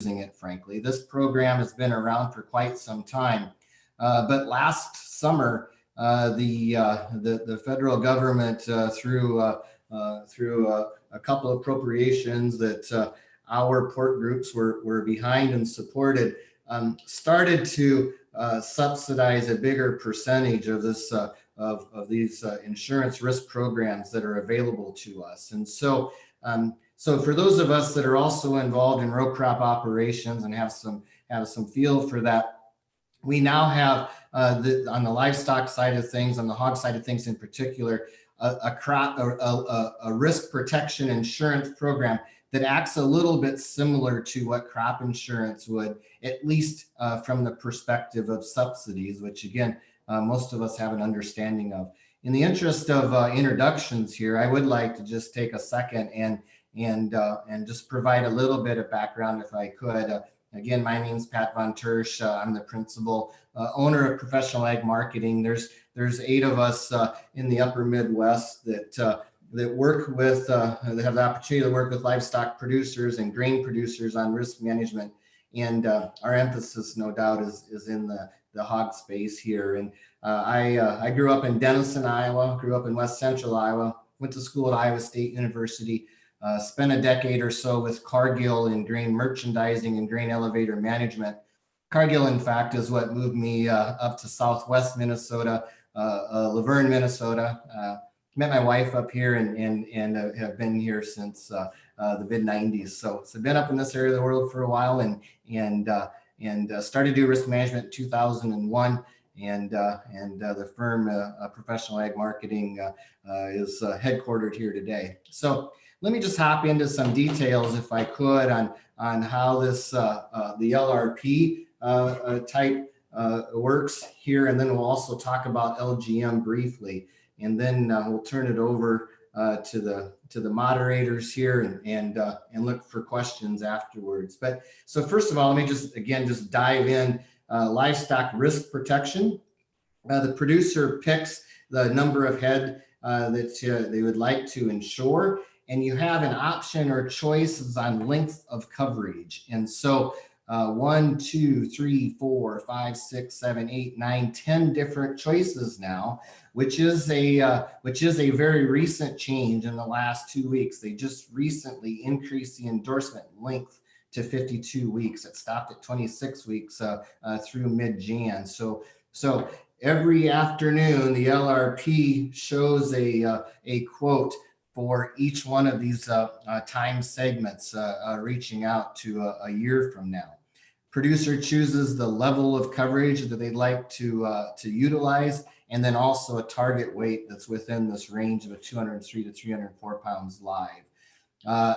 using it, frankly. This program has been around for quite some time. But last summer, the federal government, through a couple of appropriations that our port groups were behind and supported, started to subsidize a bigger percentage of this of these insurance risk programs that are available to us. And so so for those of us that are also involved in row crop operations and have some feel for that, we now have on the livestock side of things, on the hog side of things in particular, a risk protection insurance program that acts a little bit similar to what crop insurance would, at least from the perspective of subsidies, which again, most of us have an understanding of. In the interest of introductions here, I would like to just take a second and just provide a little bit of background if I could. Again, my name's Pat Von Tersch. I'm the principal owner of Professional Ag Marketing. There's 8 of us in the upper Midwest that work with, that have the opportunity to work with livestock producers and grain producers on risk management. And our emphasis, no doubt, is in the hog space here. And I grew up in Denison, Iowa, grew up in West Central Iowa, went to school at Iowa State University, spent a decade or so with Cargill in grain merchandising and grain elevator management. Cargill, in fact, is what moved me up to Southwest Minnesota, Laverne, Minnesota. Met my wife up here and have been here since the mid 90s. So I've been up in this area of the world for a while and started to do risk management in 2001. And the firm, Professional Ag Marketing, is headquartered here today. So let me just hop into some details, if I could, on how this the LRP type works here, and then we'll also talk about LGM briefly, and then we'll turn it over to the moderators here and look for questions afterwards. But so first of all, let me just dive in. Livestock risk protection. The producer picks the number of head that they would like to insure, and you have an option or choices on length of coverage. And so 1, 2, 3, 4, 5, 6, 7, 8, 9, 10 different choices now, which is a very recent change in the last 2 weeks. They just recently increased the endorsement length to 52 weeks. It stopped at 26 weeks through mid-Jan. So every afternoon, the LRP shows a quote for each one of these time segments reaching out to a year from now. Producer chooses the level of coverage that they'd like to utilize, and then also a target weight that's within this range of 203 to 304 pounds live.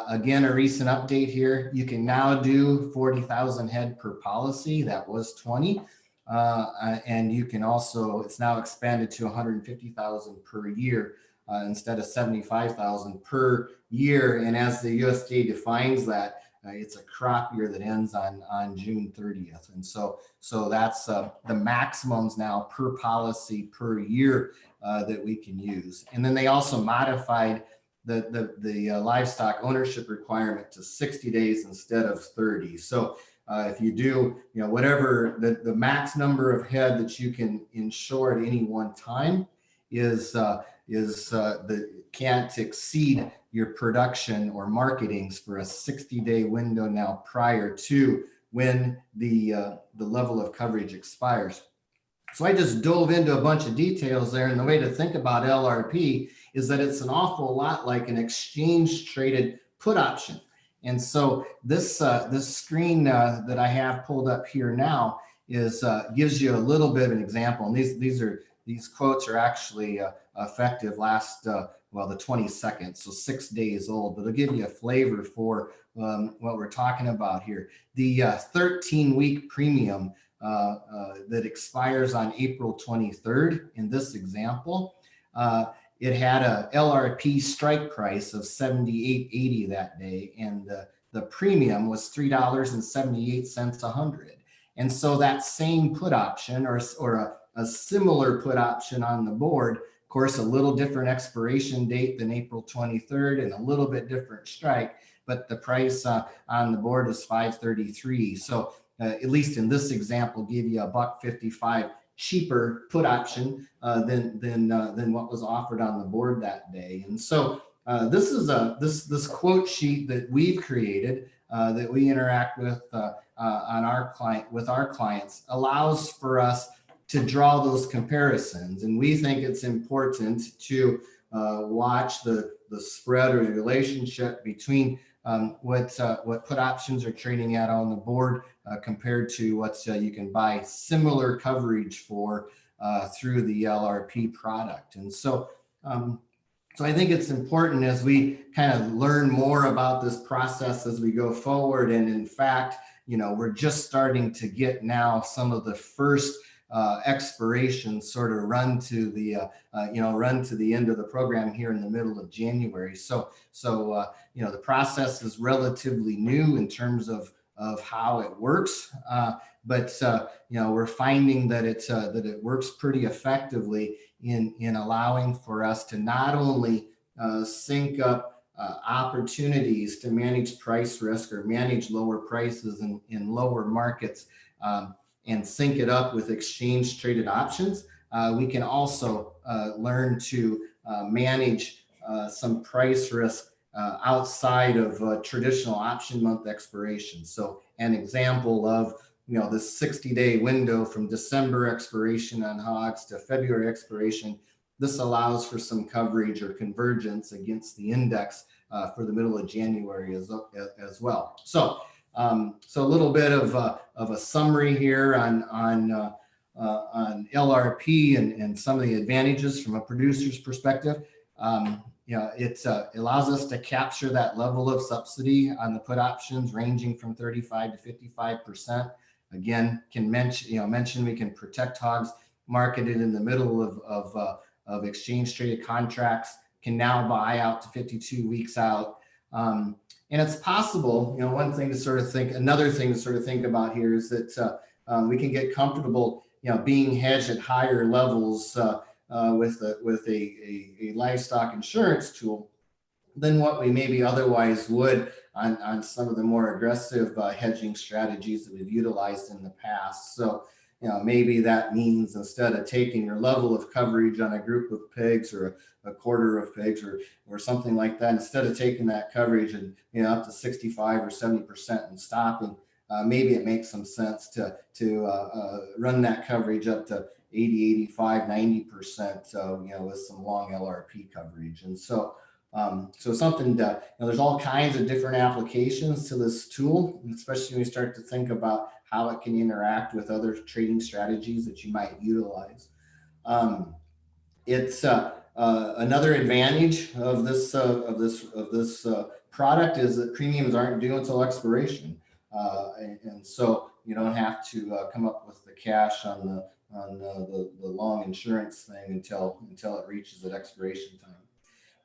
Again, a recent update here. You can now do 40,000 head per policy. That was 20. And you can also, it's now expanded to 150,000 per year instead of 75,000 per year. And as the USDA defines that, it's a crop year that ends on June 30th. And so that's the maximums now per policy per year that we can use. And then they also modified the livestock ownership requirement to 60 days instead of 30. So if you do, whatever the max number of head that you can insure at any one time can't exceed your production or marketings for a 60-day window now prior to when the level of coverage expires. So I just dove into a bunch of details there, and the way to think about LRP is that it's an awful lot like an exchange traded put option. And so this screen that I have pulled up here now is gives you a little bit of an example. And these quotes are actually effective last the 22nd, so 6 days old. But they'll give you a flavor for what we're talking about here. The 13-week premium that expires on April 23rd in this example. It had a LRP strike price of $78.80 that day, and the premium was $3.78 a hundred. And so that same put option or a similar put option on the board, of course, a little different expiration date than April 23rd and a little bit different strike, but the price on the board is $5.33. So at least in this example, give you a $1.55 cheaper put option than what was offered on the board that day. And so this is this quote sheet that we've created that we interact with on our clients allows for us to draw those comparisons. And we think it's important to watch the spread or the relationship between what put options are trading at on the board compared to what you can buy similar coverage for through the LRP product. And so so I think it's important as we kind of learn more about this process as we go forward. And in fact, we're just starting to get now some of the first expirations sort of run to the end of the program here in the middle of January. So the process is relatively new in terms of how it works, but we're finding that it works pretty effectively in allowing for us to not only sync up opportunities to manage price risk or manage lower prices in lower markets and sync it up with exchange traded options. We can also learn to manage some price risk outside of traditional option month expiration. So an example of this 60-day window from December expiration on hogs to February expiration, this allows for some coverage or convergence against the index for the middle of January as well. So a little bit of a summary here on LRP and some of the advantages from a producer's perspective. It allows us to capture that level of subsidy on the put options ranging from 35 to 55%. Again, can mention we can protect hogs marketed in the middle of exchange traded contracts, can now buy out to 52 weeks out. And it's possible, another thing to sort of think about here is that we can get comfortable, being hedged at higher levels with a livestock insurance tool than what we maybe otherwise would on some of the more aggressive hedging strategies that we've utilized in the past. So, maybe that means instead of taking your level of coverage on a group of pigs or a quarter of pigs or something like that, instead of taking that coverage and up to 65 or 70% and stopping, maybe it makes some sense to run that coverage up to 80, 85, 90%, with some long LRP coverage. And so something that, there's all kinds of different applications to this tool, especially when you start to think about how it can interact with other trading strategies that you might utilize. It's another advantage of this product is that premiums aren't due until expiration, and so you don't have to come up with the cash on the long insurance thing until it reaches that expiration time.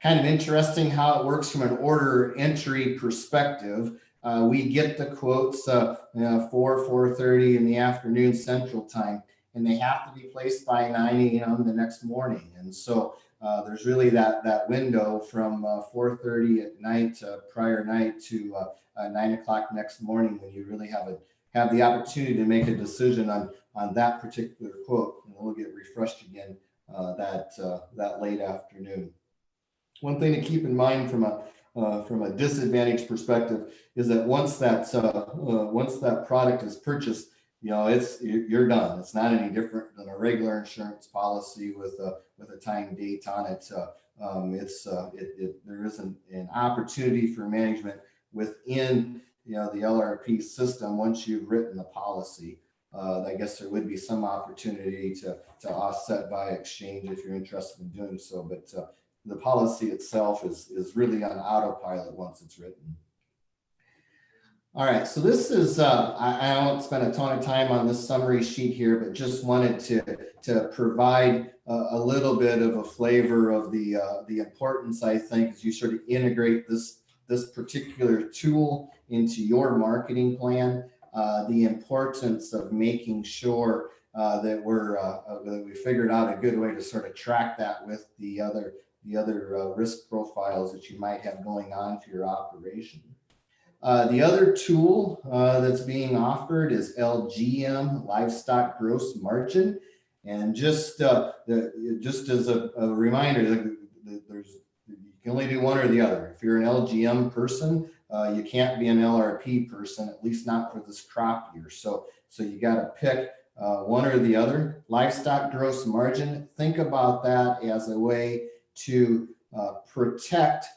Kind of interesting how it works from an order entry perspective. We get the quotes 4:30 in the afternoon Central Time, and they have to be placed by 9 a.m. the next morning. And so there's really that window from 4:30 at night, prior night, to 9 o'clock next morning when you really have the opportunity to make a decision on that particular quote, and we'll get refreshed again that late afternoon. One thing to keep in mind from a disadvantage perspective is that once that product is purchased, you're done. It's not any different than a regular insurance policy with a time date on it. There isn't an opportunity for management within the LRP system once you've written the policy. I guess there would be some opportunity to offset by exchange if you're interested in doing so, but the policy itself is really on autopilot once it's written. All right, so this is, I won't spend a ton of time on this summary sheet here, but just wanted to provide a little bit of a flavor of the importance, I think, as you sort of integrate this particular tool into your marketing plan, the importance of making sure that we figured out a good way to sort of track that with the other risk profiles that you might have going on for your operation. The other tool that's being offered is LGM, Livestock Gross Margin. And just as a reminder, you can only do one or the other. If you're an LGM person, you can't be an LRP person, at least not for this crop year. So you got to pick one or the other. Livestock gross margin, think about that as a way to protect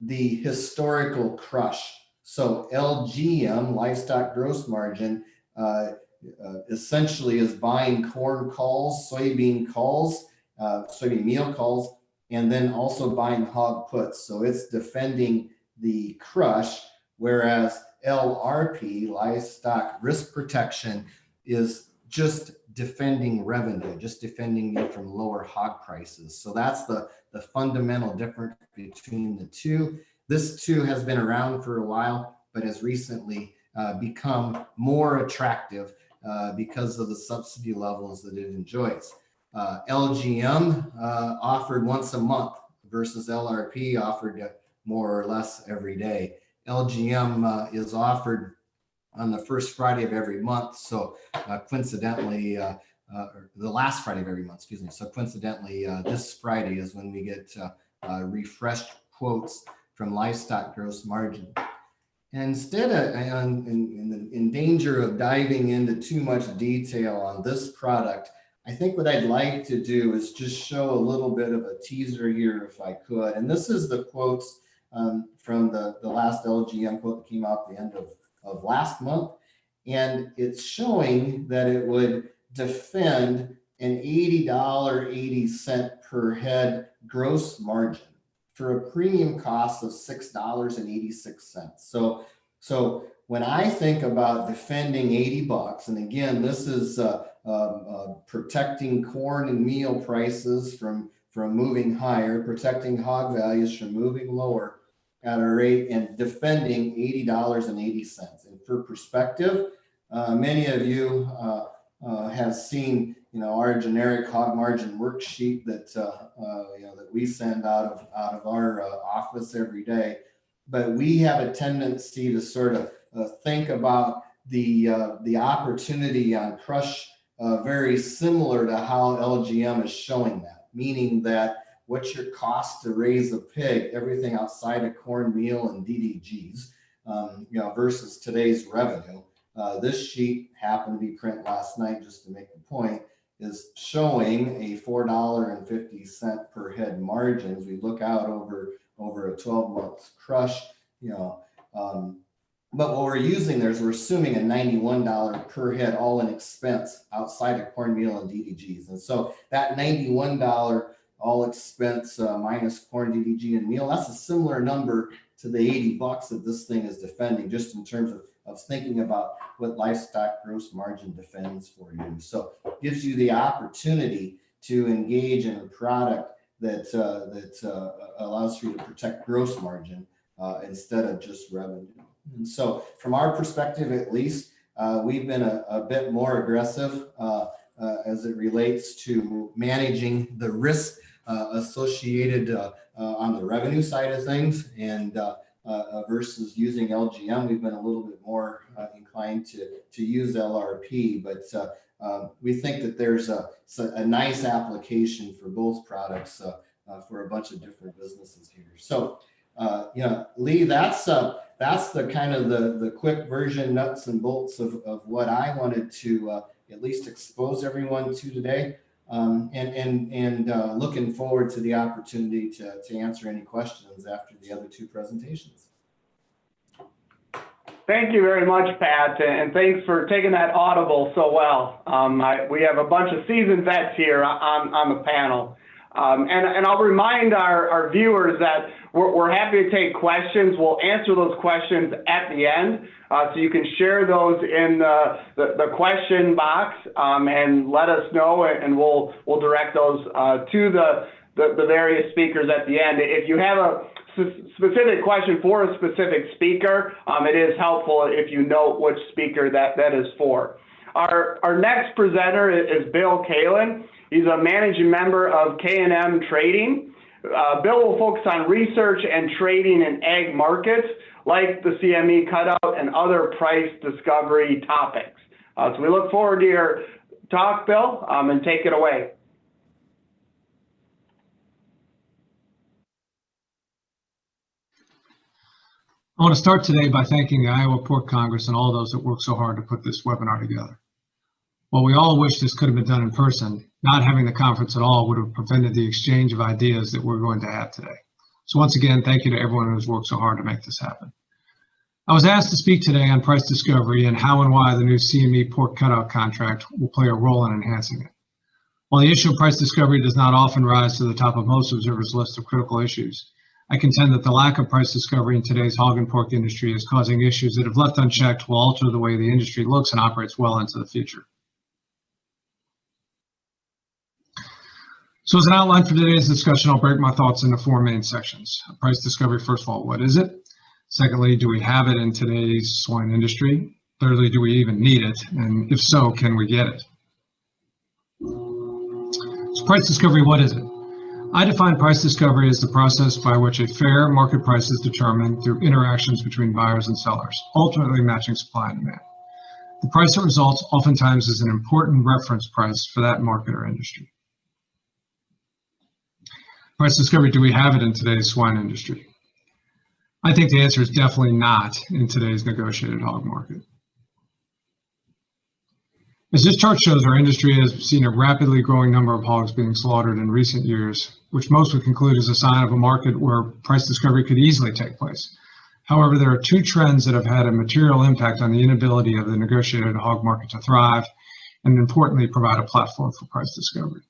the historical crush. So LGM, livestock gross margin, essentially is buying corn culls, soybean culls, soybean meal culls, and then also buying hog puts. So it's defending the crush, whereas LRP, livestock risk protection, is just defending revenue, just defending you from lower hog prices. So that's the fundamental difference between the two. This too has been around for a while, but has recently become more attractive because of the subsidy levels that it enjoys. LGM offered once a month versus LRP offered more or less every day. LGM is offered on the first Friday of every month. So coincidentally, the last Friday of every month, excuse me. So coincidentally, this Friday is when we get refreshed quotes from Livestock Gross Margin. And instead of, in danger of diving into too much detail on this product, I think what I'd like to do is just show a little bit of a teaser here if I could. And this is the quotes from the last LGM quote that came out at the end of last month. And it's showing that it would defend an $80.80 per head gross margin for a premium cost of $6.86. So when I think about defending 80 bucks, and again, this is protecting corn and meal prices from moving higher, protecting hog values from moving lower at a rate, and defending $80.80. And for perspective, many of you have seen, our generic hog margin worksheet that that we send out of our office every day. But we have a tendency to sort of think about the opportunity on crush very similar to how LGM is showing that, meaning that what's your cost to raise a pig, everything outside of corn meal and DDGs, versus today's revenue. This sheet happened to be print last night, just to make the point, is showing a $4.50 per head margin as we look out over a 12-month crush. But what we're using there is we're assuming a $91 per head all-in expense outside of corn meal and DDGs. And so that $91 all expense minus corn, DDG, and meal, that's a similar number to the 80 bucks that this thing is defending, just in terms of thinking about what livestock gross margin defends for you. So it gives you the opportunity to engage in a product that allows for you to protect gross margin instead of just revenue. And so from our perspective, at least, we've been a bit more aggressive as it relates to managing the risk associated on the revenue side of things, and versus using LGM, we've been a little bit more inclined to use LRP, but we think that there's a nice application for both products for a bunch of different businesses here. So, Lee, that's the kind of the quick version, nuts and bolts of what I wanted to at least expose everyone to today. And looking forward to the opportunity to answer any questions after the other two presentations. Thank you very much, Pat, and thanks for taking that audible so well. We have a bunch of seasoned vets here on the panel. And I'll remind our viewers that we're happy to take questions. We'll answer those questions at the end. So you can share those in the question box and let us know, and we'll direct those to the various speakers at the end. If you have a specific question for a specific speaker, it is helpful if you note which speaker that is for. Our next presenter is Bill Kaelin. He's a managing member of K&M Trading. Bill will focus on research and trading in ag markets, like the CME cutout and other price discovery topics. So we look forward to your talk, Bill, and take it away. I want to start today by thanking the Iowa Pork Congress and all those that worked so hard to put this webinar together. While we all wish this could have been done in person, not having the conference at all would have prevented the exchange of ideas that we're going to have today. So once again, thank you to everyone who's worked so hard to make this happen. I was asked to speak today on price discovery and how and why the new CME pork cutout contract will play a role in enhancing it. While the issue of price discovery does not often rise to the top of most observers' list of critical issues, I contend that the lack of price discovery in today's hog and pork industry is causing issues that, if left unchecked, will alter the way the industry looks and operates well into the future. So as an outline for today's discussion, I'll break my thoughts into four main sections. Price discovery, first of all, what is it? Secondly, do we have it in today's swine industry? Thirdly, do we even need it? And if so, can we get it? So price discovery, what is it? I define price discovery as the process by which a fair market price is determined through interactions between buyers and sellers, ultimately matching supply and demand. The price that results oftentimes is an important reference price for that market or industry. Price discovery, do we have it in today's swine industry? I think the answer is definitely not in today's negotiated hog market. As this chart shows, our industry has seen a rapidly growing number of hogs being slaughtered in recent years, which most would conclude is a sign of a market where price discovery could easily take place. However, there are two trends that have had a material impact on the inability of the negotiated hog market to thrive, and importantly, provide a platform for price discovery.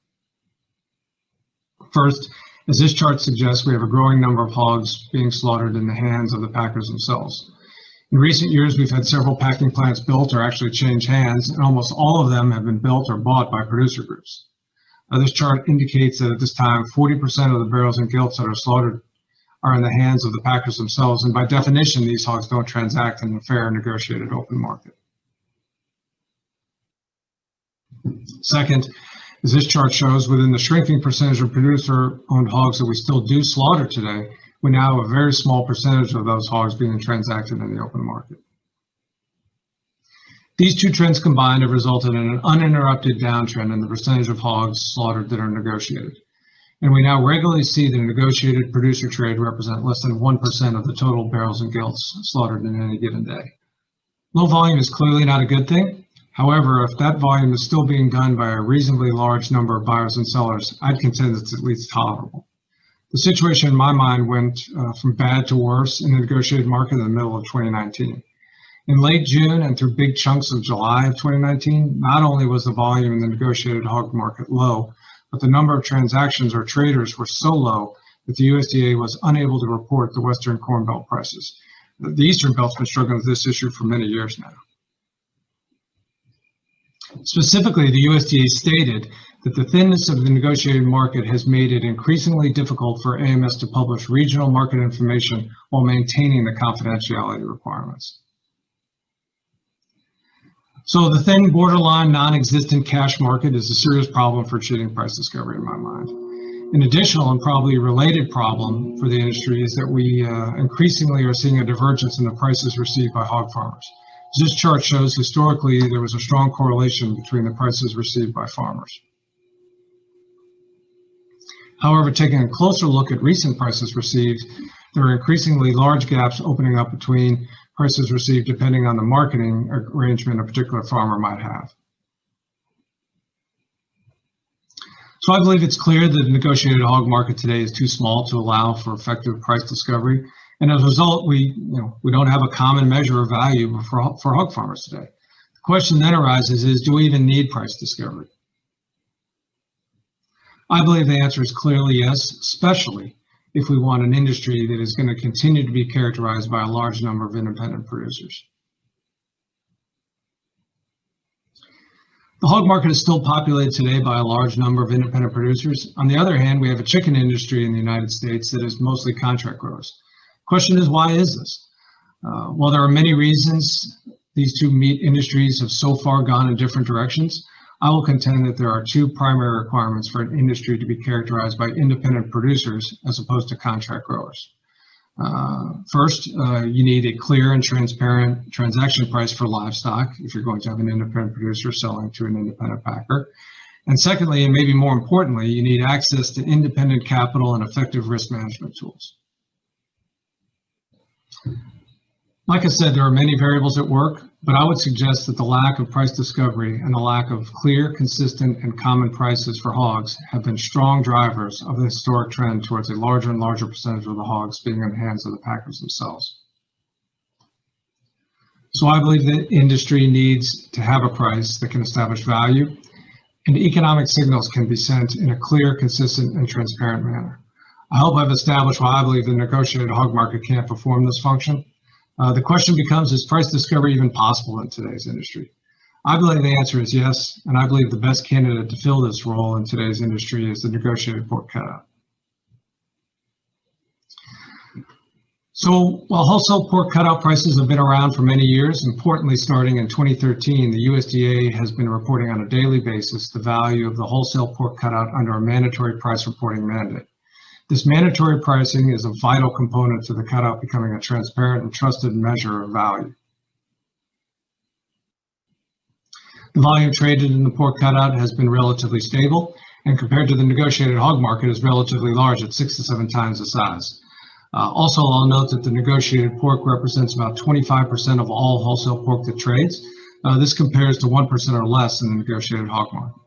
First, as this chart suggests, we have a growing number of hogs being slaughtered in the hands of the packers themselves. In recent years, we've had several packing plants built or actually change hands, and almost all of them have been built or bought by producer groups. Now, this chart indicates that at this time, 40% of the barrels and gilts that are slaughtered are in the hands of the packers themselves, and by definition, these hogs don't transact in a fair negotiated open market. Second, as this chart shows, within the shrinking percentage of producer-owned hogs that we still do slaughter today, we now have a very small percentage of those hogs being transacted in the open market. These two trends combined have resulted in an uninterrupted downtrend in the percentage of hogs slaughtered that are negotiated. And we now regularly see the negotiated producer trade represent less than 1% of the total barrels and gilts slaughtered in any given day. Low volume is clearly not a good thing. However, if that volume is still being done by a reasonably large number of buyers and sellers, I'd contend it's at least tolerable. The situation in my mind went from bad to worse in the negotiated market in the middle of 2019. In late June and through big chunks of July of 2019, not only was the volume in the negotiated hog market low, but the number of transactions or traders were so low that the USDA was unable to report the Western Corn Belt prices. The Eastern Belt's been struggling with this issue for many years now. Specifically, the USDA stated that the thinness of the negotiated market has made it increasingly difficult for AMS to publish regional market information while maintaining the confidentiality requirements. So the thin, borderline, non-existent cash market is a serious problem for cheating price discovery in my mind. An additional and probably related problem for the industry is that we increasingly are seeing a divergence in the prices received by hog farmers. As this chart shows, historically, there was a strong correlation between the prices received by farmers. However, taking a closer look at recent prices received, there are increasingly large gaps opening up between prices received depending on the marketing arrangement a particular farmer might have. So I believe it's clear that the negotiated hog market today is too small to allow for effective price discovery. And as a result, we don't have a common measure of value for hog farmers today. The question then arises is, do we even need price discovery? I believe the answer is clearly yes, especially if we want an industry that is going to continue to be characterized by a large number of independent producers. The hog market is still populated today by a large number of independent producers. On the other hand, we have a chicken industry in the United States that is mostly contract growers. Question is, why is this? While there are many reasons these two meat industries have so far gone in different directions, I will contend that there are two primary requirements for an industry to be characterized by independent producers as opposed to contract growers. First, you need a clear and transparent transaction price for livestock if you're going to have an independent producer selling to an independent packer. And secondly, and maybe more importantly, you need access to independent capital and effective risk management tools. Like I said, there are many variables at work, but I would suggest that the lack of price discovery and the lack of clear, consistent, and common prices for hogs have been strong drivers of the historic trend towards a larger and larger percentage of the hogs being in the hands of the packers themselves. So I believe that industry needs to have a price that can establish value, and economic signals can be sent in a clear, consistent, and transparent manner. I hope I've established why I believe the negotiated hog market can't perform this function. The question becomes, is price discovery even possible in today's industry? I believe the answer is yes, and I believe the best candidate to fill this role in today's industry is the negotiated pork cutout. So while wholesale pork cutout prices have been around for many years, importantly starting in 2013, the USDA has been reporting on a daily basis the value of the wholesale pork cutout under a mandatory price reporting mandate. This mandatory pricing is a vital component to the cutout becoming a transparent and trusted measure of value. The volume traded in the pork cutout has been relatively stable, and compared to the negotiated hog market is relatively large at 6 to 7 times the size. Also, I'll note that the negotiated pork represents about 25% of all wholesale pork that trades. This compares to 1% or less in the negotiated hog market.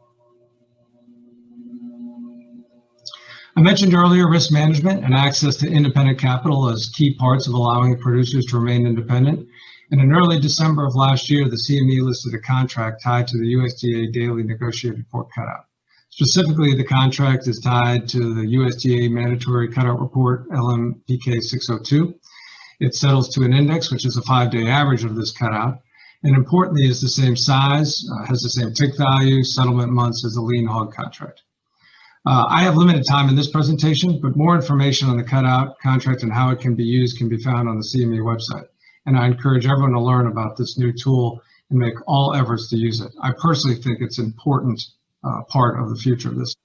I mentioned earlier risk management and access to independent capital as key parts of allowing producers to remain independent. And in early December of last year, the CME listed a contract tied to the USDA daily negotiated pork cutout. Specifically, the contract is tied to the USDA mandatory cutout report, LMPK 602. It settles to an index, which is a 5-day average of this cutout. And importantly, is the same size, has the same tick value, settlement months as the lean hog contract. I have limited time in this presentation, but more information on the cutout contract and how it can be used can be found on the CME website. And I encourage everyone to learn about this new tool and make all efforts to use it. I personally think it's an important part of the future of this.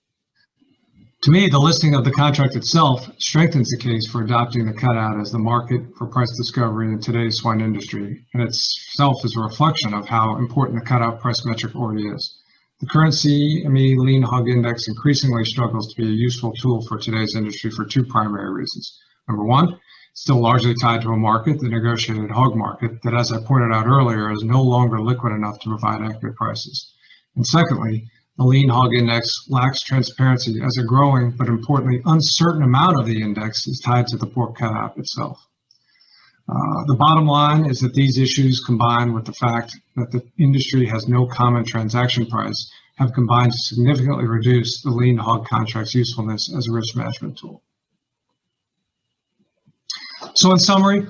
To me, the listing of the contract itself strengthens the case for adopting the cutout as the market for price discovery in today's swine industry, and itself is a reflection of how important the cutout price metric already is. The current CME lean hog index increasingly struggles to be a useful tool for today's industry for 2 primary reasons. Number one, it's still largely tied to a market, the negotiated hog market, that, as I pointed out earlier, is no longer liquid enough to provide accurate prices. And secondly, the lean hog index lacks transparency as a growing, but importantly uncertain amount of the index is tied to the pork cutout itself. The bottom line is that these issues, combined with the fact that the industry has no common transaction price, have combined to significantly reduce the lean hog contract's usefulness as a risk management tool. So in summary,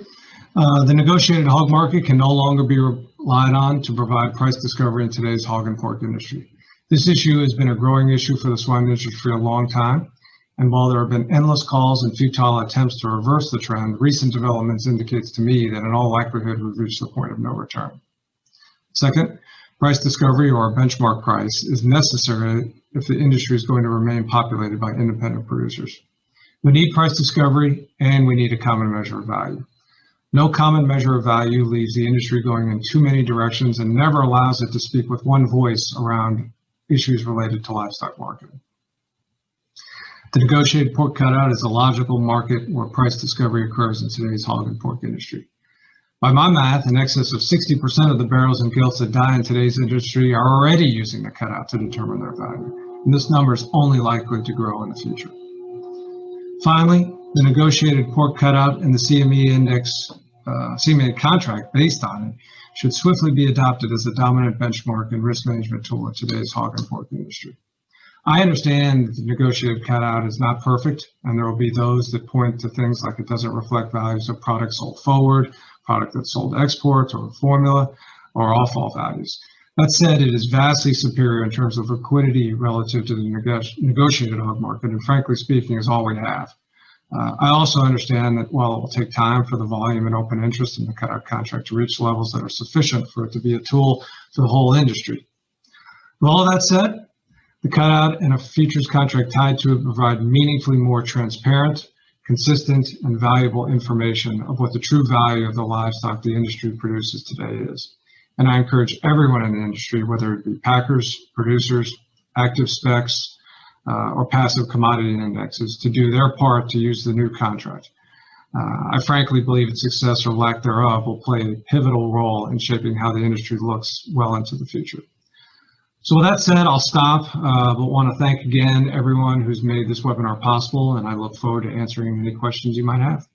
the negotiated hog market can no longer be relied on to provide price discovery in today's hog and pork industry. This issue has been a growing issue for the swine industry for a long time. And while there have been endless calls and futile attempts to reverse the trend, recent developments indicates to me that in all likelihood we've reached the point of no return. Second, price discovery, or a benchmark price, is necessary if the industry is going to remain populated by independent producers. We need price discovery, and we need a common measure of value. No common measure of value leaves the industry going in too many directions and never allows it to speak with one voice around issues related to livestock marketing. The negotiated pork cutout is a logical market where price discovery occurs in today's hog and pork industry. By my math, in excess of 60% of the barrels and gilts that die in today's industry are already using the cutout to determine their value, and this number is only likely to grow in the future. Finally, the negotiated pork cutout and the CME index, CME contract based on it should swiftly be adopted as the dominant benchmark and risk management tool in today's hog and pork industry. I understand that the negotiated cutout is not perfect, and there will be those that point to things like it doesn't reflect values of products sold forward, product that's sold exports, or formula, or offal values. That said, it is vastly superior in terms of liquidity relative to the negotiated hog market, and frankly speaking, is all we have. I also understand that while it will take time for the volume and open interest in the cutout contract to reach levels that are sufficient for it to be a tool for the whole industry. With all of that said, the cutout and a futures contract tied to it provide meaningfully more transparent, consistent and valuable information of what the true value of the livestock the industry produces today is. And I encourage everyone in the industry, whether it be packers, producers, active specs, or passive commodity indexes, to do their part to use the new contract. I frankly believe its success or lack thereof will play a pivotal role in shaping how the industry looks well into the future. So with that said, I'll stop, but want to thank again everyone who's made this webinar possible, and I look forward to answering any questions you might have.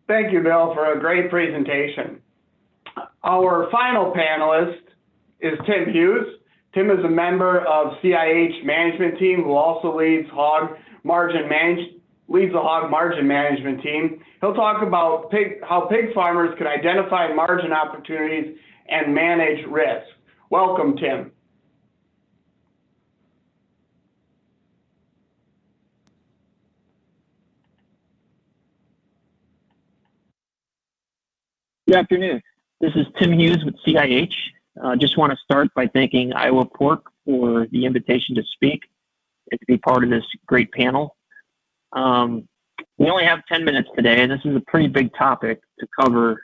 Thank you, Bill, for a great presentation. Our final panelist is Tim Hughes. Tim is a member of CIH management team who also leads the Hog Margin Management team. He'll talk about how pig farmers can identify margin opportunities and manage risk. Welcome, Tim. Good afternoon. This is Tim Hughes with CIH. Just want to start by thanking Iowa Pork for the invitation to speak and to be part of this great panel. We only have 10 minutes today, and this is a pretty big topic to cover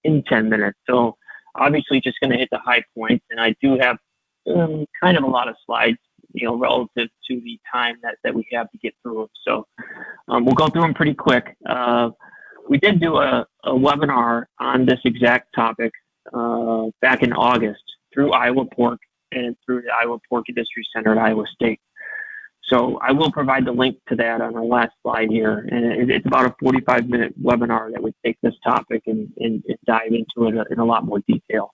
in 10 minutes. So obviously just going to hit the high points, and I do have kind of a lot of slides, relative to the time that we have to get through them. So we'll go through them pretty quick. We did do a webinar on this exact topic back in August through Iowa Pork and through the Iowa Pork Industry Center at Iowa State. So I will provide the link to that on the last slide here. And it's about a 45-minute webinar that would take this topic and dive into it in a lot more detail.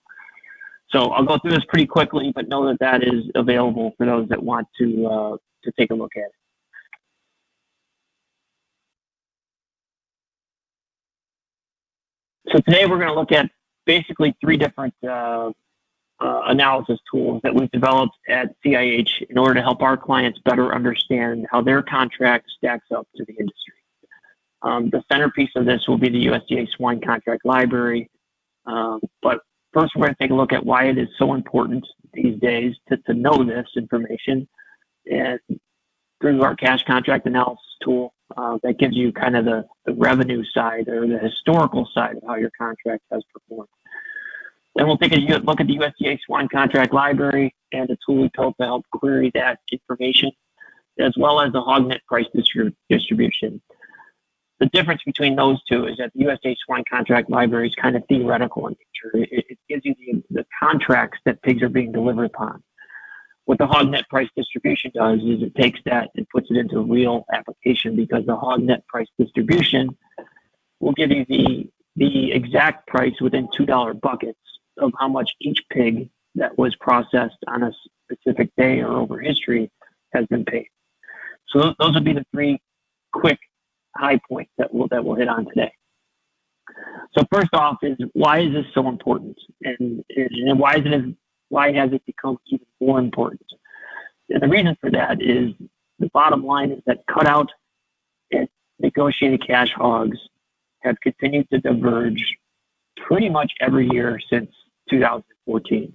So I'll go through this pretty quickly, but know that that is available for those that want to take a look at it. So today we're going to look at basically three different analysis tools that we've developed at CIH in order to help our clients better understand how their contract stacks up to the industry. The centerpiece of this will be the USDA Swine Contract Library. But first we're going to take a look at why it is so important these days to know this information. And through our cash contract analysis tool, that gives you kind of the revenue side or the historical side of how your contract has performed. Then we'll take a look at the USDA Swine Contract Library and the tool we built to help query that information, as well as the Hog Net Price Distribution. The difference between those two is that the USDA Swine Contract Library is kind of theoretical in nature. It gives you the contracts that pigs are being delivered upon. What the Hog Net Price Distribution does is it takes that and puts it into a real application, because the Hog Net Price Distribution will give you the exact price within $2 buckets of how much each pig that was processed on a specific day or over history has been paid. So those would be the three quick high points that we'll hit on today. So first off is, why is this so important? And why has it become even more important? And the reason for that is, the bottom line is that cutout and negotiated cash hogs have continued to diverge pretty much every year since 2014.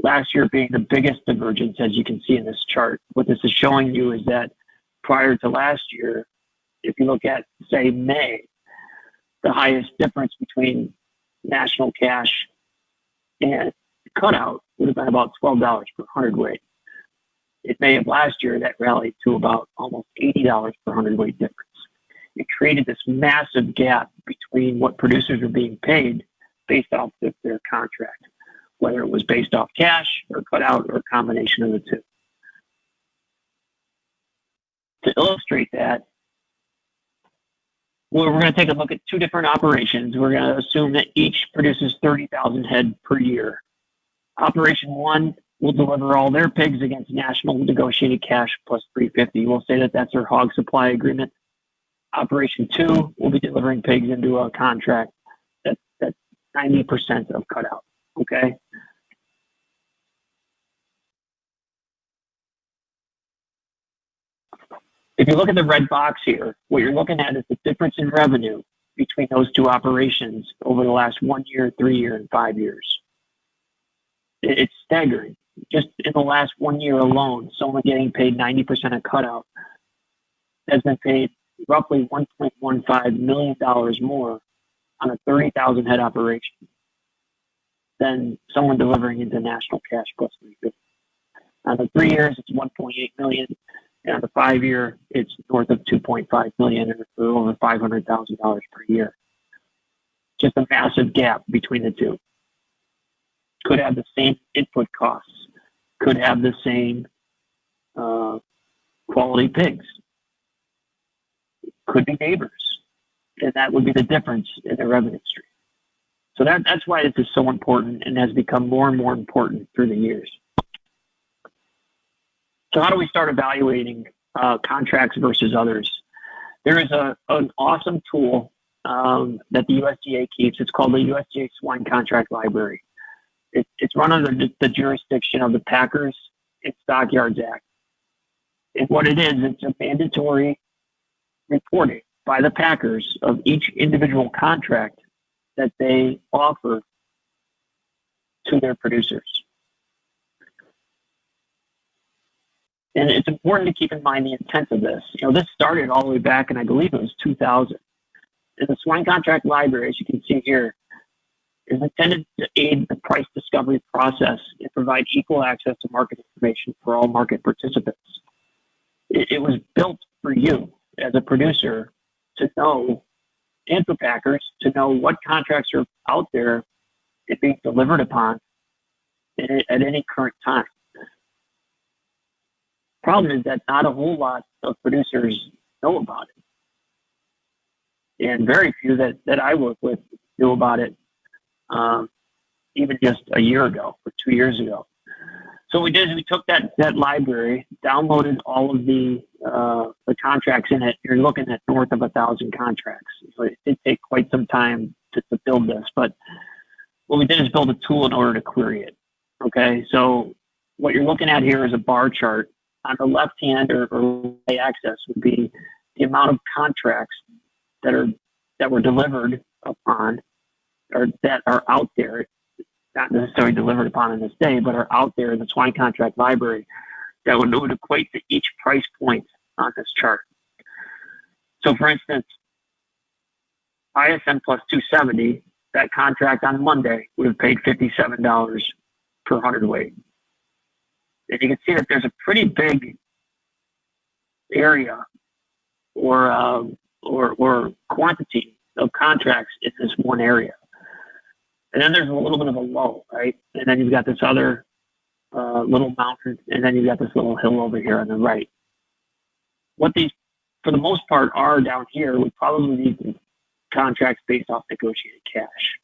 Last year being the biggest divergence, as you can see in this chart. What this is showing you is that prior to last year, if you look at, say, May, the highest difference between national cash and cutout would have been about $12 per hundredweight. In May of last year, that rallied to about almost $80 per hundredweight difference. It created this massive gap between what producers are being paid based off of their contract, whether it was based off cash or cutout or a combination of the two. To illustrate that, we're going to take a look at two different operations. We're going to assume that each produces 30,000 head per year. Operation 1 will deliver all their pigs against national negotiated cash plus 350. We'll say that that's their hog supply agreement. Operation 2 will be delivering pigs into a contract that's 90% of cutout. Okay. If you look at the red box here, what you're looking at is the difference in revenue between those two operations over the last 1 year, 3 year, and 5 years. It's staggering. just in the last 1 year alone, someone getting paid 90% of cutout has been paid roughly $1.15 million more on a 30,000 head operation than someone delivering into national cash plus 350. On the 3 years, it's 1.8 million, and on the 5 year, it's north of 2.5 million, or over $500,000 per year. Just a massive gap between the two. Could have the same input costs, could have the same quality pigs, could be neighbors, and that would be the difference in the revenue stream. So that's why this is so important and has become more and more important through the years. So how do we start evaluating contracts versus others? There is an awesome tool that the USDA keeps. It's called the USDA Swine Contract Library. It's run under the jurisdiction of the Packers and Stockyards Act. And what it is, it's a mandatory reporting by the Packers of each individual contract that they offer to their producers. And it's important to keep in mind the intent of this. You know, this started all the way back, and I believe it was 2000. And the Swine Contract Library, as you can see here, is intended to aid the price discovery process and provide equal access to market information for all market participants. It was built for you as a producer to know, and for packers to know what contracts are out there and being delivered upon at any current time. Problem is that not a whole lot of producers know about it. And very few that I work with knew about it even just a year ago or 2 years ago. So what we did is we took that library, downloaded all of the contracts in it. You're looking at north of 1,000 contracts. So it did take quite some time to build this, but what we did is build a tool in order to query it. Okay, so what you're looking at here is a bar chart. On the left hand or right axis would be the amount of contracts that were delivered upon, or that are out there, not necessarily delivered upon in this day, but are out there in the Swine Contract Library that would equate to each price point on this chart. So for instance, ISN plus 270, that contract on Monday would have paid $57 per hundredweight. And you can see that there's a pretty big area or quantity of contracts in this one area. And then there's a little bit of a lull, right? And then you've got this other little mountain, and then you've got this little hill over here on the right. What these, for the most part, are down here would probably be contracts based off negotiated cash.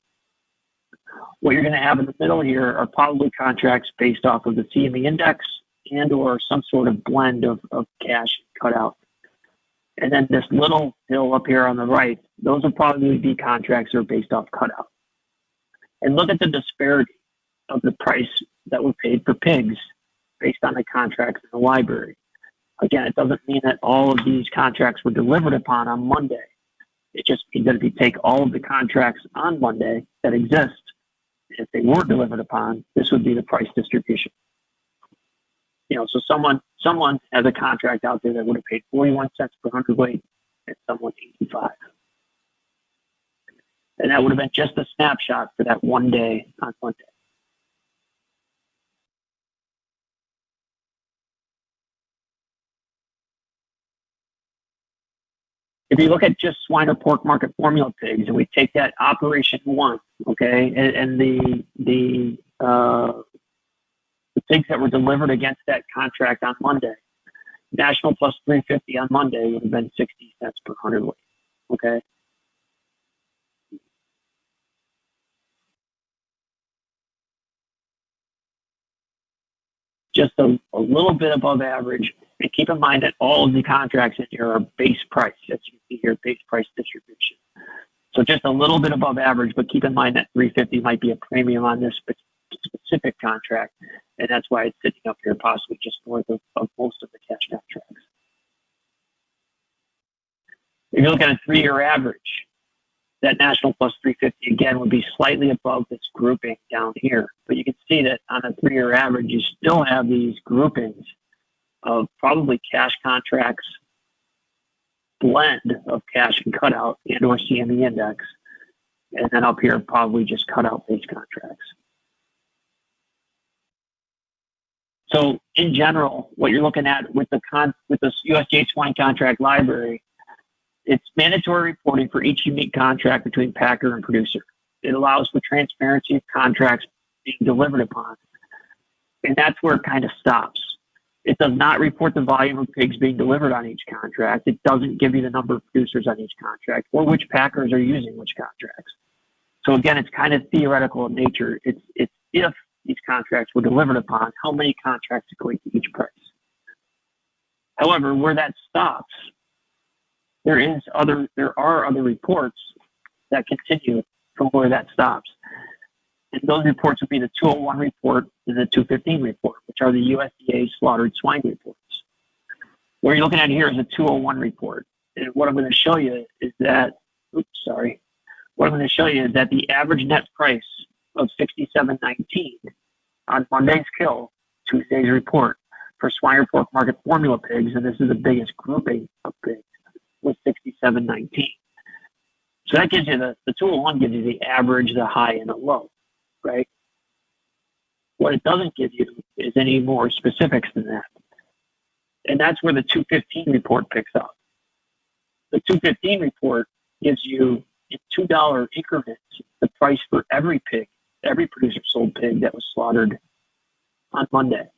What you're going to have in the middle here are probably contracts based off of the CME index and or some sort of blend of cash cut out. And then this little hill up here on the right, those will probably be contracts that are based off cutout. And look at the disparity of the price that were paid for pigs based on the contracts in the library. Again, it doesn't mean that all of these contracts were delivered upon on Monday. It just means that if you take all of the contracts on Monday that exist, if they were delivered upon, this would be the price distribution. You know, so someone has a contract out there that would have paid 41 cents per hundredweight and someone 85. And that would have been just a snapshot for that one day on Monday. If you look at just swine or pork market formula pigs, and we take that operation one, okay, and the pigs that were delivered against that contract on Monday, national plus 350 on Monday would have been 60 cents per hundredweight, okay. Just a little bit above average. And keep in mind that all of the contracts in here are base price. As you can see here, base price distribution. So just a little bit above average, but keep in mind that 350 might be a premium on this specific contract. And that's why it's sitting up here possibly just north of most of the cash contracts. If you look at a 3-year average, that national plus 350 again would be slightly above this grouping down here. But you can see that on a 3-year average, you still have these groupings of probably cash contracts, blend of cash and cutout and or CME index. And then up here, probably just cutout based contracts. So in general, what you're looking at with the USDA swine contract library, it's mandatory reporting for each unique contract between packer and producer. It allows for transparency of contracts being delivered upon. And that's where it kind of stops. It does not report the volume of pigs being delivered on each contract. It doesn't give you the number of producers on each contract or which packers are using which contracts. So again, it's kind of theoretical in nature. It's if these contracts were delivered upon, how many contracts equate to each price. However, where that stops, there are other reports that continue from where that stops. And those reports would be the 201 report and the 215 report, which are the USDA slaughtered swine reports. What you're looking at here is a 201 report. And what I'm going to show you is that, what I'm going to show you is that the average net price of $67.19 on Monday's kill, Tuesday's report, for swine or pork market formula pigs, and this is the biggest grouping of pigs, was $67.19. So that gives you the 201 gives you the average, the high, and the low, right? What it doesn't give you is any more specifics than that. And that's where the 215 report picks up. The 215 report gives you in $2 increments the price for every pig, every producer sold pig that was slaughtered on Monday.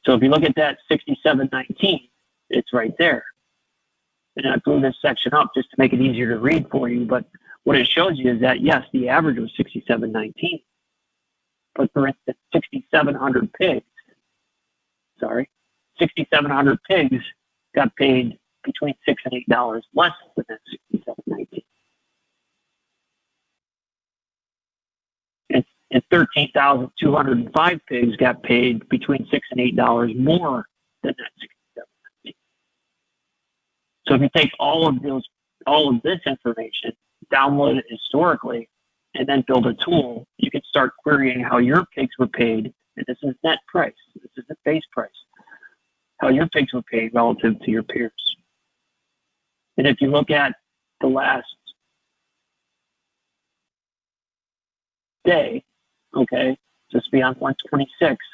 So if you look at that 67.19, it's right there. And I blew this section up just to make it easier to read for you. But what it shows you is that, yes, the average was 67.19. But for instance, 6,700 pigs got paid between $6 and $8 less than that 67.19. And 13,205 pigs got paid between $6 and $8 more than that 67.19. So if you take all of this information, download it historically, and then build a tool, you can start querying how your pigs were paid. And this is net price. This is the base price. How your pigs were paid relative to your peers. And if you look at the last day, okay, just beyond 126,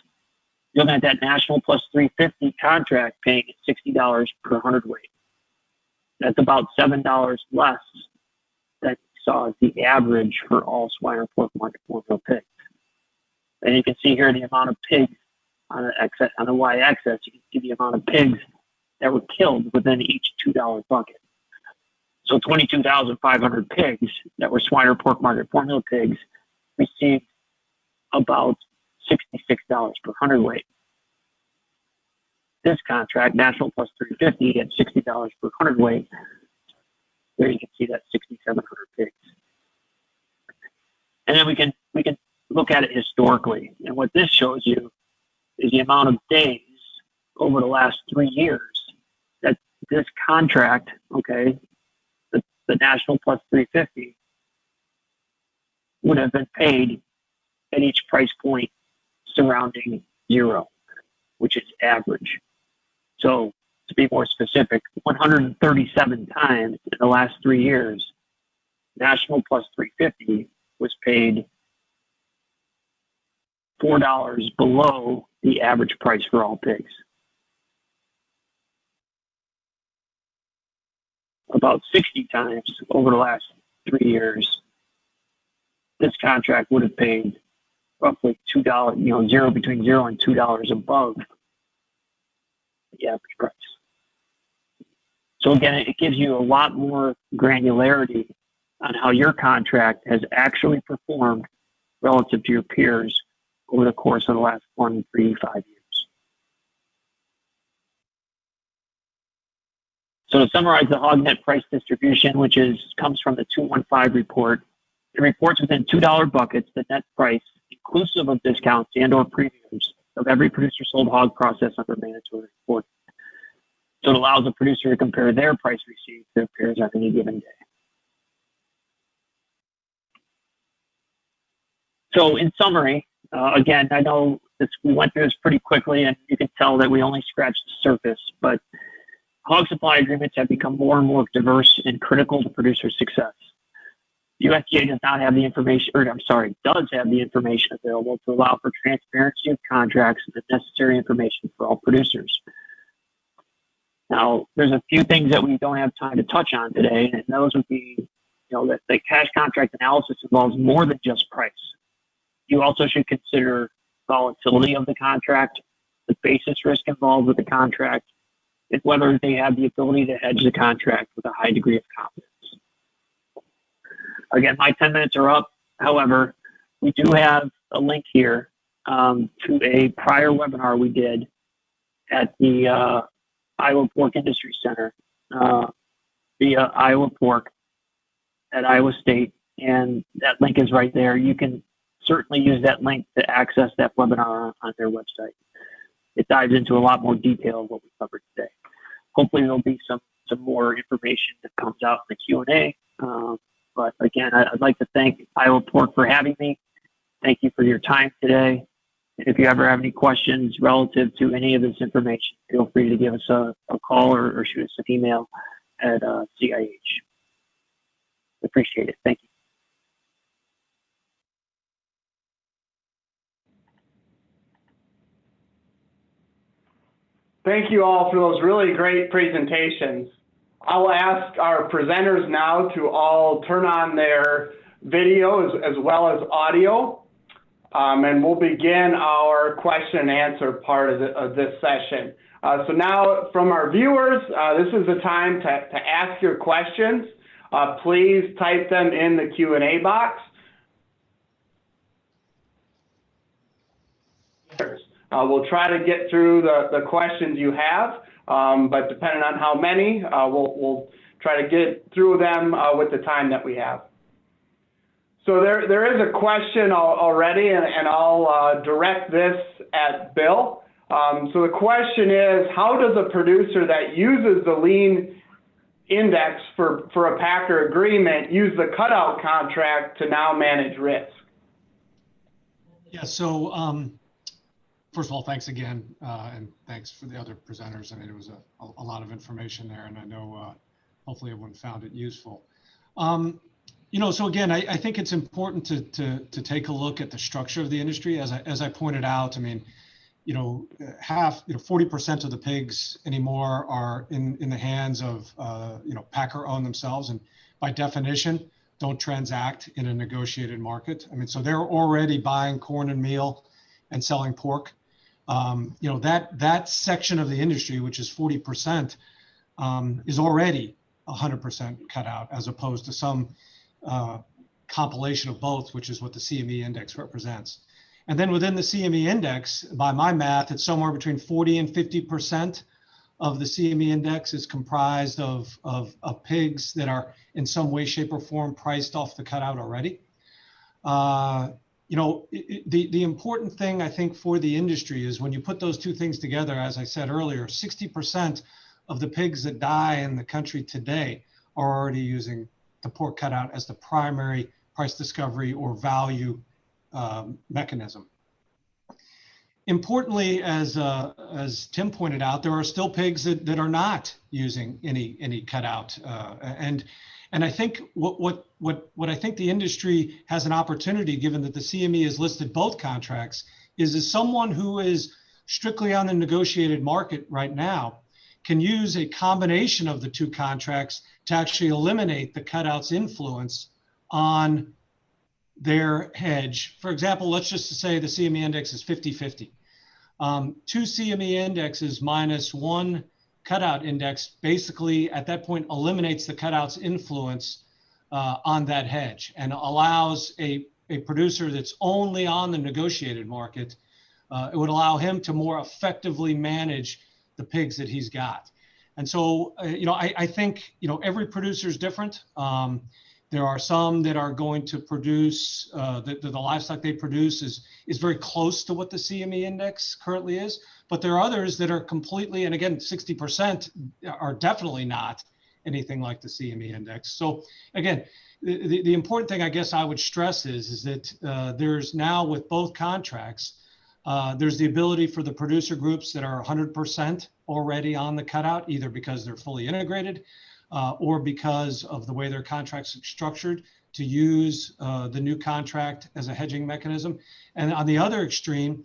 you're looking at that national plus 350 contract paying at $60 per hundredweight. That's about $7 less than you saw as the average for all swine or pork market formula pigs. And you can see here the amount of pigs on the y-axis. You can see the amount of pigs that were killed within each $2 bucket. So 22,500 pigs that were swine or pork market formula pigs received about $66 per hundredweight. This contract, national plus 350 at $60 per hundredweight. There you can see that 6,700 pigs. And then we can look at it historically. And what this shows you is the amount of days over the last 3 years that this contract, okay, the national plus 350 would have been paid at each price point surrounding 0, which is average. So to be more specific, 137 times in the last 3 years, national plus 350 was paid $4 below the average price for all pigs. About 60 times over the last 3 years, this contract would have paid roughly $2, between $0 and $2 above the average price. So again, it gives you a lot more granularity on how your contract has actually performed relative to your peers over the course of the last 1, 3, 5 years. So to summarize the Hog Net Price Distribution, which comes from the 215 report, it reports within $2 buckets the net price, inclusive of discounts and or premiums, of every producer sold hog process under mandatory reporting. So it allows a producer to compare their price received to their peers on any given day. So in summary, again, I know we went through this pretty quickly, and you can tell that we only scratched the surface, but hog supply agreements have become more and more diverse and critical to producer success. USDA does not have the information, or I'm sorry, does have the information available to allow for transparency of contracts and the necessary information for all producers. Now, there's a few things that we don't have time to touch on today, and those would be, that the cash contract analysis involves more than just price. You also should consider volatility of the contract, the basis risk involved with the contract, and whether they have the ability to hedge the contract with a high degree of confidence. Again, my 10 minutes are up. However, we do have a link here to a prior webinar we did at the Iowa Pork Industry Center via Iowa Pork at Iowa State, and that link is right there. You can certainly use that link to access that webinar on their website. It dives into a lot more detail of what we covered today. Hopefully there'll be some more information that comes out in the Q&A. But again, I'd like to thank Iowa Pork for having me. Thank you for your time today. And if you ever have any questions relative to any of this information, feel free to give us a call or shoot us an email at CIH. Appreciate it. Thank you. Thank you all for those really great presentations. I'll ask our presenters now to all turn on their video as well as audio, and we'll begin our question and answer part of this session. So now from our viewers, this is the time to ask your questions. Please type them in the Q&A box. We'll try to get through the questions you have, but depending on how many, we'll try to get through them with the time that we have. So there is a question already, and I'll direct this at Bill. So the question is, how does a producer that uses the lean index for a packer agreement use the cutout contract to now manage risk? Yeah, so first of all, thanks again, and thanks for the other presenters. I mean, it was a lot of information there, and I know hopefully everyone found it useful. So again, I think it's important to take a look at the structure of the industry. As I pointed out, I mean, 40% of the pigs anymore are in the hands of packer owned themselves, and by definition don't transact in a negotiated market. I mean, so they're already buying corn and meal and selling pork. That section of the industry, which is 40%, is already 100% cut out, as opposed to some compilation of both, which is what the CME index represents. And then within the CME index, by my math, it's somewhere between 40 and 50% of the CME index is comprised of pigs that are in some way, shape, or form priced off the cutout already. The important thing, I think, for the industry is when you put those two things together, as I said earlier, 60% of the pigs that die in the country today are already using the pork cutout as the primary price discovery or value mechanism. Importantly, as Tim pointed out, there are still pigs that are not using any cutout, and I think what I think the industry has an opportunity, given that the CME has listed both contracts, is someone who is strictly on the negotiated market right now can use a combination of the two contracts to actually eliminate the cutout's influence on their hedge. For example, let's just say the CME index is 50-50. Two CME indexes minus one cutout index basically at that point eliminates the cutout's influence on that hedge and allows a producer that's only on the negotiated market, it would allow him to more effectively manage the pigs that he's got. And so, I think, every producer is different. There are some that are going to produce, the livestock they produce is very close to what the CME index currently is, but there are others that are completely, and again, 60% are definitely not anything like the CME index. So again, the important thing I guess I would stress is that there's now with both contracts, there's the ability for the producer groups that are 100% already on the cutout, either because they're fully integrated or because of the way their contracts are structured, to use the new contract as a hedging mechanism. And on the other extreme,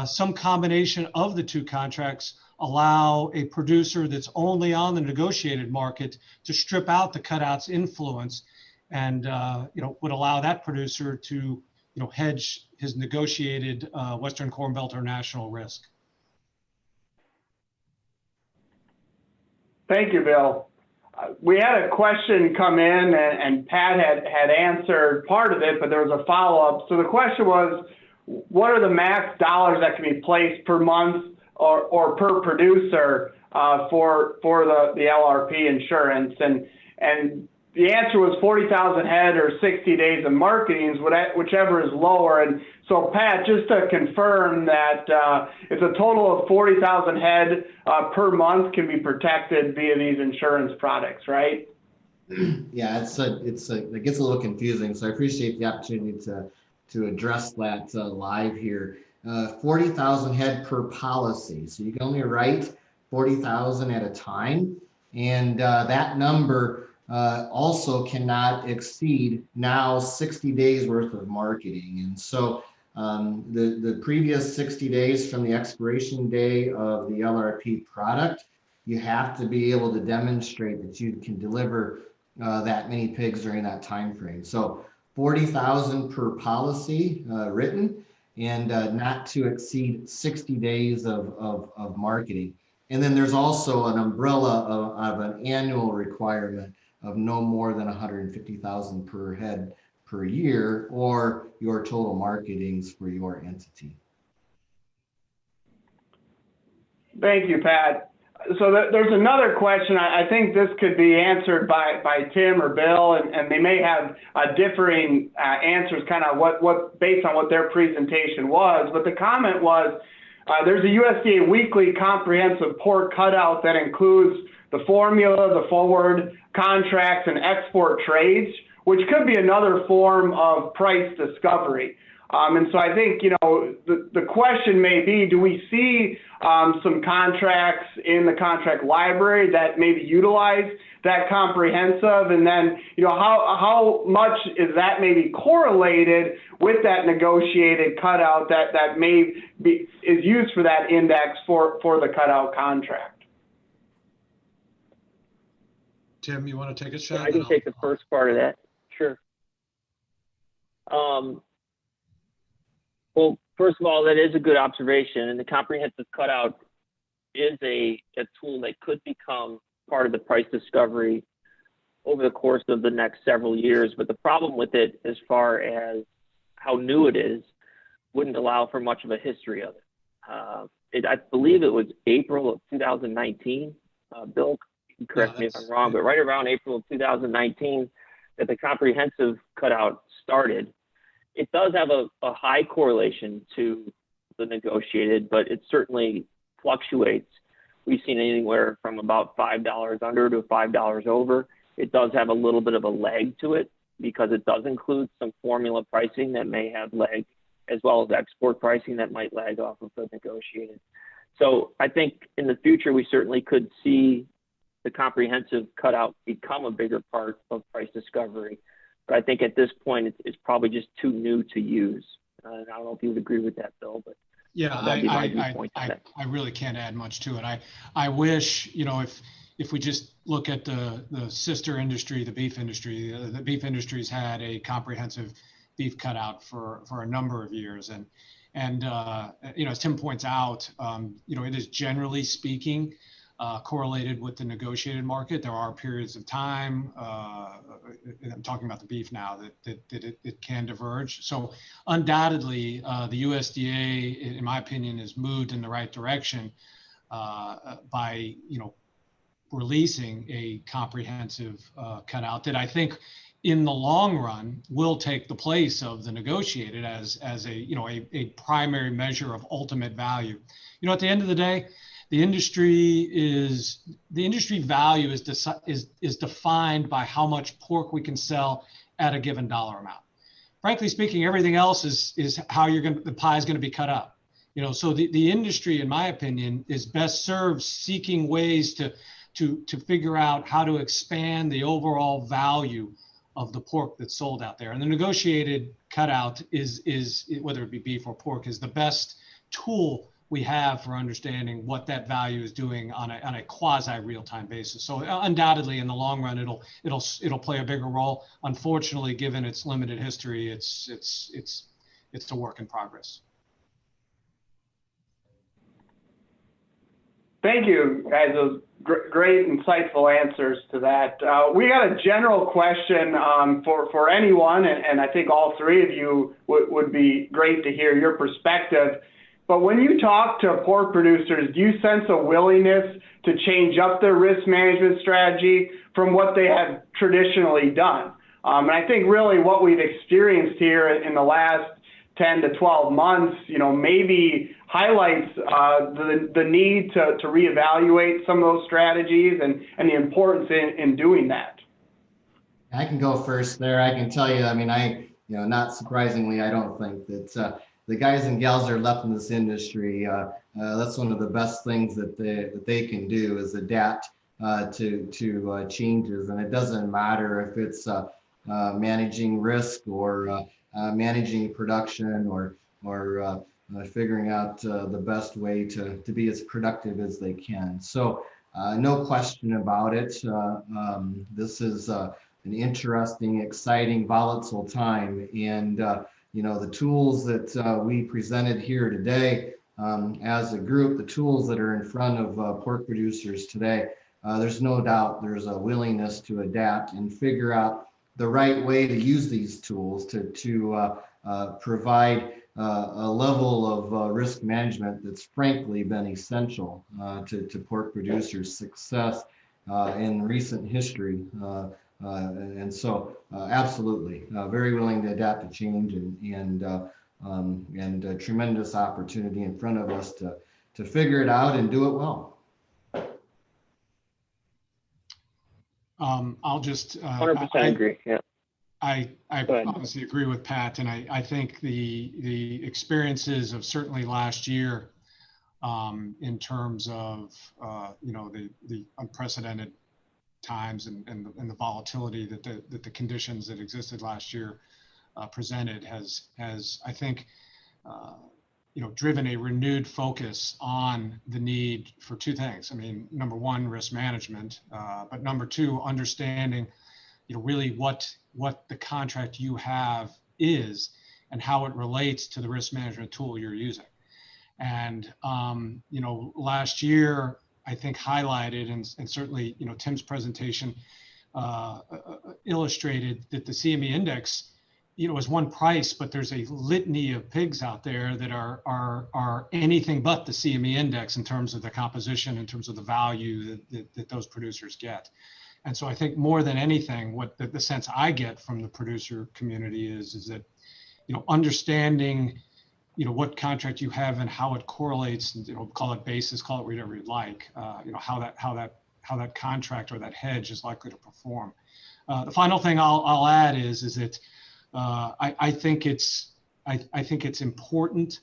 some combination of the two contracts allow a producer that's only on the negotiated market to strip out the cutout's influence, and would allow that producer to hedge his negotiated Western Corn Belt or national risk. Thank you, Bill. We had a question come in, and Pat had answered part of it, but there was a follow-up. So the question was, what are the max dollars that can be placed per month or per producer for the LRP insurance? And the answer was 40,000 head or 60 days of marketing, whichever is lower. And so, Pat, just to confirm that it's a total of 40,000 head per month can be protected via these insurance products, right? Yeah, it gets a little confusing. So I appreciate the opportunity to address that live here. 40,000 head per policy. So you can only write 40,000 at a time. And that number also cannot exceed now 60 days worth of marketing. And so the previous 60 days from the expiration day of the LRP product, you have to be able to demonstrate that you can deliver that many pigs during that time frame. So 40,000 per policy written, and not to exceed 60 days of marketing. And then there's also an umbrella of an annual requirement of no more than 150,000 per head per year, or your total marketings for your entity. Thank you, Pat. So there's another question. I think this could be answered by Tim or Bill, and they may have differing answers, kind of what based on what their presentation was. But the comment was, there's a USDA weekly comprehensive pork cutout that includes the formula, the forward contracts, and export trades, which could be another form of price discovery. And so I think, the question may be, do we see some contracts in the contract library that maybe utilize that comprehensive? And then, how much is that maybe correlated with that negotiated cutout that is used for that index for the cutout contract? Tim, you want to take a shot? Yeah, I can take the first part of that. Sure. Well, first of all, that is a good observation, and the comprehensive cutout is a tool that could become part of the price discovery over the course of the next several years. But the problem with it, as far as how new it is, wouldn't allow for much of a history of it. I believe it was April of 2019. Bill, correct me if I'm wrong, but right around April of 2019 that the comprehensive cutout started. It does have a high correlation to the negotiated, but it certainly fluctuates. We've seen anywhere from about $5 under to $5 over. It does have a little bit of a lag to it because it does include some formula pricing that may have lag, as well as export pricing that might lag off of the negotiated. So I think in the future, we certainly could see the comprehensive cutout become a bigger part of price discovery. But I think at this point, it's probably just too new to use. And I don't know if you would agree with that, Bill, but yeah, I really can't add much to it. I wish, if we just look at the sister industry, the beef industry industry's had a comprehensive beef cutout for a number of years. And as Tim points out, it is generally speaking correlated with the negotiated market. There are periods of time, I'm talking about the beef now, that it can diverge. So undoubtedly, the USDA, in my opinion, has moved in the right direction by, releasing a comprehensive cutout that I think in the long run will take the place of the negotiated as a primary measure of ultimate value. At the end of the day, the industry value is defined by how much pork we can sell at a given dollar amount. Frankly speaking, everything else is how the pie is going to be cut up. So the industry, in my opinion, is best served seeking ways to figure out how to expand the overall value of the pork that's sold out there. And the negotiated cutout is whether it be beef or pork, is the best tool we have for understanding what that value is doing on a quasi real-time basis. So undoubtedly, in the long run, it'll play a bigger role. Unfortunately, given its limited history, it's a work in progress. Thank you, guys. Those great, insightful answers to that. We got a general question for anyone, and I think all three of you would be great to hear your perspective. But when you talk to pork producers, do you sense a willingness to change up their risk management strategy from what they have traditionally done? And I think really what we've experienced here in the last 10 to 12 months, maybe highlights the need to reevaluate some of those strategies and the importance in doing that. I can go first there. I can tell you, not surprisingly, I don't think that the guys and gals that are left in this industry, that's one of the best things that they can do is adapt to changes. And it doesn't matter if it's managing risk or managing production or figuring out the best way to be as productive as they can. So no question about it. This is an interesting, exciting, volatile time. And the tools that we presented here today as a group, the tools that are in front of pork producers today, there's no doubt there's a willingness to adapt and figure out the right way to use these tools to provide a level of risk management that's frankly been essential to pork producers' success in recent history. And so absolutely, very willing to adapt to change and a tremendous opportunity in front of us to figure it out and do it well. I'll just 100% agree. Yeah. I obviously agree with Pat, and I think the experiences of certainly last year in terms of the unprecedented times and the volatility that the conditions that existed last year presented has I think driven a renewed focus on the need for two things. Number one, risk management, but number two, understanding really what the contract you have is and how it relates to the risk management tool you're using. And last year I think highlighted and certainly Tim's presentation illustrated that the CME index is one price, but there's a litany of pigs out there that are anything but the CME index in terms of the composition, in terms of the value that those producers get. And so I think more than anything, what the sense I get from the producer community is that, understanding, what contract you have and how it correlates, and, call it basis, call it whatever you like, how that contract or that hedge is likely to perform. The final thing I'll add is that I think it's important.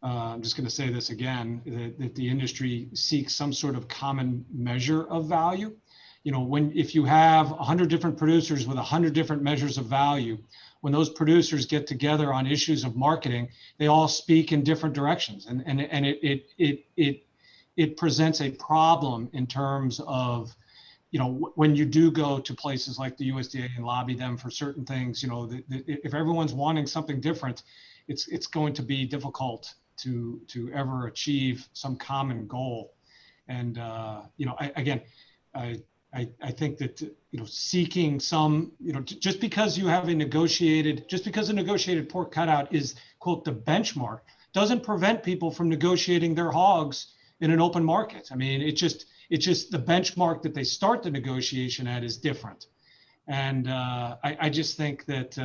I'm just going to say this again, that the industry seeks some sort of common measure of value. If you have 100 different producers with 100 different measures of value, when those producers get together on issues of marketing, they all speak in different directions, and it presents a problem in terms of, when you do go to places like the USDA and lobby them for certain things, if everyone's wanting something different, it's going to be difficult to ever achieve some common goal. And I think that seeking some, just because a negotiated pork cutout is, quote, the benchmark, doesn't prevent people from negotiating their hogs in an open market. It's just the benchmark that they start the negotiation at is different. And I just think that,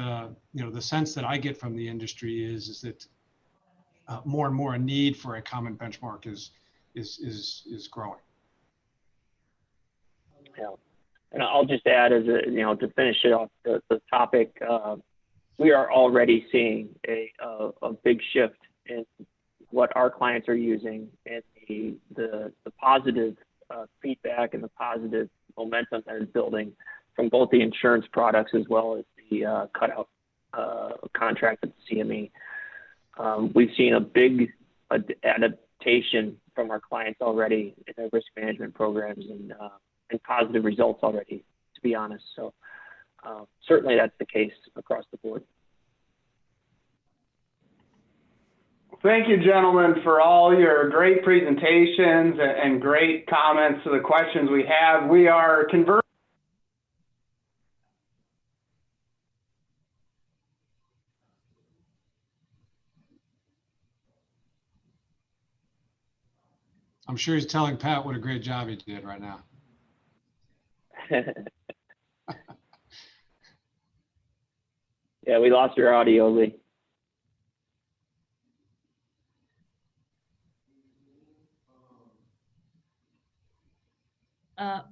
you know, the sense that I get from the industry is that more and more a need for a common benchmark is growing. Yeah. And I'll just add, as a, you know, to finish it off the topic, we are already seeing a big shift in what our clients are using, and the positive feedback and the positive momentum that is building from both the insurance products as well as the cutout contract at the CME. We've seen a big adaptation from our clients already in their risk management programs, and positive results already, to be honest. So certainly that's the case across the board. Thank you, gentlemen, for all your great presentations and great comments to the questions we have. We are converting. I'm sure he's telling Pat what a great job he did right now. Yeah, we lost your audio, Lee.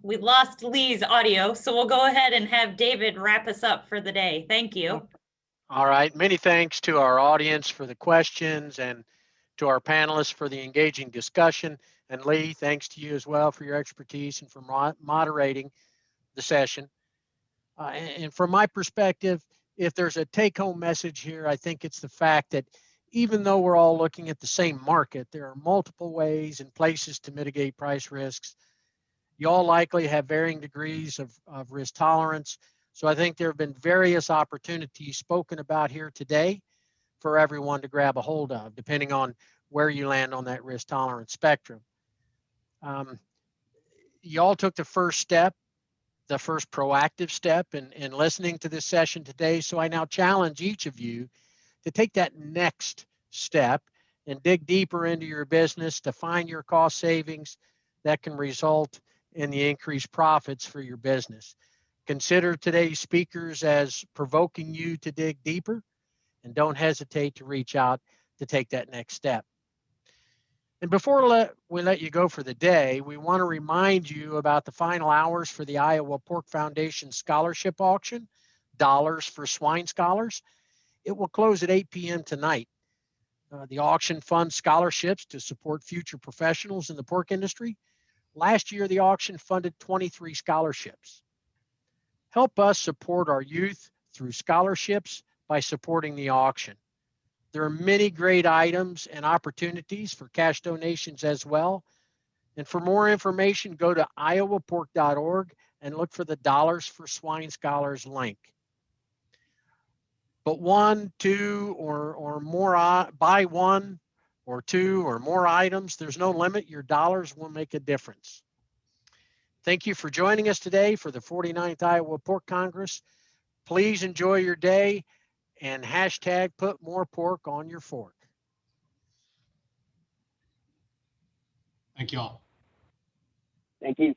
We lost Lee's audio, so we'll go ahead and have David wrap us up for the day. Thank you. All right. Many thanks to our audience for the questions and to our panelists for the engaging discussion. And Lee, thanks to you as well for your expertise and for moderating the session. And from my perspective, if there's a take-home message here, I think it's the fact that even though we're all looking at the same market, there are multiple ways and places to mitigate price risks. You all likely have varying degrees of risk tolerance. So I think there have been various opportunities spoken about here today for everyone to grab a hold of, depending on where you land on that risk tolerance spectrum. You all took the first step, the first proactive step in listening to this session today. So I now challenge each of you to take that next step and dig deeper into your business to find your cost savings that can result in the increased profits for your business. Consider today's speakers as provoking you to dig deeper, and don't hesitate to reach out to take that next step. And before we let you go for the day, we want to remind you about the final hours for the Iowa Pork Foundation Scholarship Auction, Dollars for Swine Scholars. It will close at 8 p.m. tonight. The auction funds scholarships to support future professionals in the pork industry. Last year, the auction funded 23 scholarships. Help us support our youth through scholarships by supporting the auction. There are many great items and opportunities for cash donations as well. And for more information, go to iowapork.org and look for the Dollars for Swine Scholars link. But one, two, or more, buy one or two or more items, there's no limit. Your dollars will make a difference. Thank you for joining us today for the 49th Iowa Pork Congress. Please enjoy your day and hashtag put more pork on your fork. Thank you all. Thank you.